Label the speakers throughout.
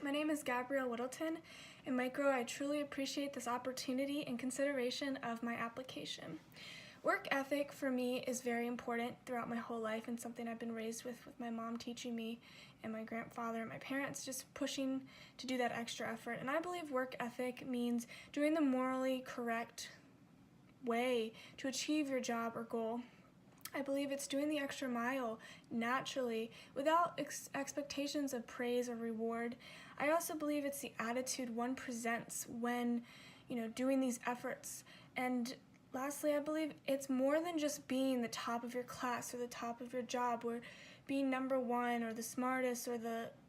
Speaker 1: My name is Gabrielle Whittleton. In Micro, I truly appreciate this opportunity and consideration of my application. Work ethic for me is very important throughout my whole life and something I've been raised with my mom teaching me and my grandfather and my parents just pushing to do that extra effort. And I believe work ethic means doing the morally correct way to achieve your job or goal. I believe it's doing the extra mile naturally without expectations of praise or reward. I also believe it's the attitude one presents when, doing these efforts. And lastly, I believe it's more than just being the top of your class or the top of your job or being number one or the smartest or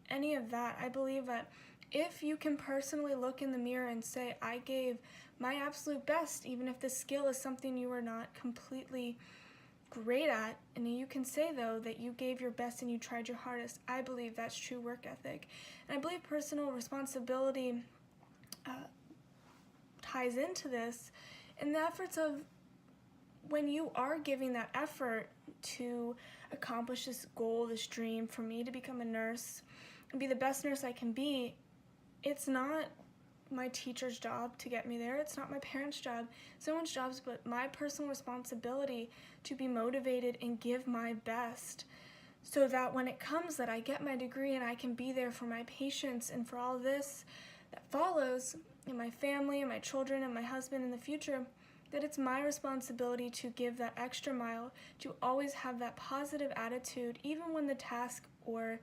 Speaker 1: any of that. I believe that if you can personally look in the mirror and say, I gave my absolute best, even if the skill is something you are not completely great at, and you can say though that you gave your best and you tried your hardest, I believe that's true work ethic. And I believe personal responsibility ties into this in the efforts of when you are giving that effort to accomplish this goal, this dream for me to become a nurse and be the best nurse I can be. It's not my teacher's job to get me there. It's not my parents' job, someone's job, but my personal responsibility to be motivated and give my best so that when it comes that I get my degree and I can be there for my patients and for all this that follows in my family and my children and my husband in the future, that it's my responsibility to give that extra mile, to always have that positive attitude even when the task or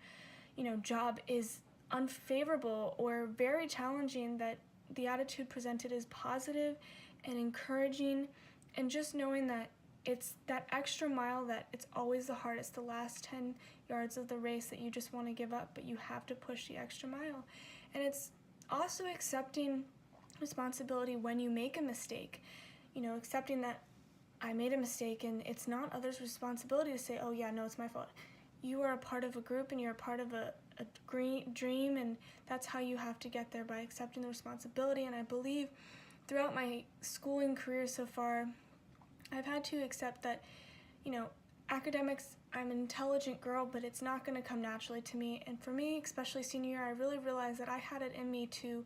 Speaker 1: job is unfavorable or very challenging, that the attitude presented is positive and encouraging, and just knowing that it's that extra mile that it's always the hardest, the last 10 yards of the race that you just want to give up, but you have to push the extra mile. And it's also accepting responsibility when you make a mistake, accepting that I made a mistake and it's not others' responsibility to say, oh yeah, no, it's my fault. You are a part of a group and you're a part of a dream, and that's how you have to get there, by accepting the responsibility. And I believe throughout my schooling career so far, I've had to accept that, academics, I'm an intelligent girl, but it's not going to come naturally to me. And for me, especially senior year, I really realized that I had it in me to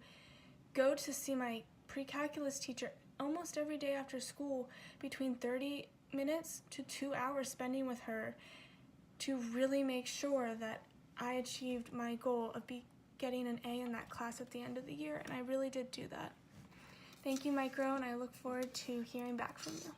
Speaker 1: go to see my pre-calculus teacher almost every day after school, between 30 minutes to 2 hours spending with her, to really make sure that I achieved my goal of getting an A in that class at the end of the year, and I really did do that. Thank you, Micro, and I look forward to hearing back from you.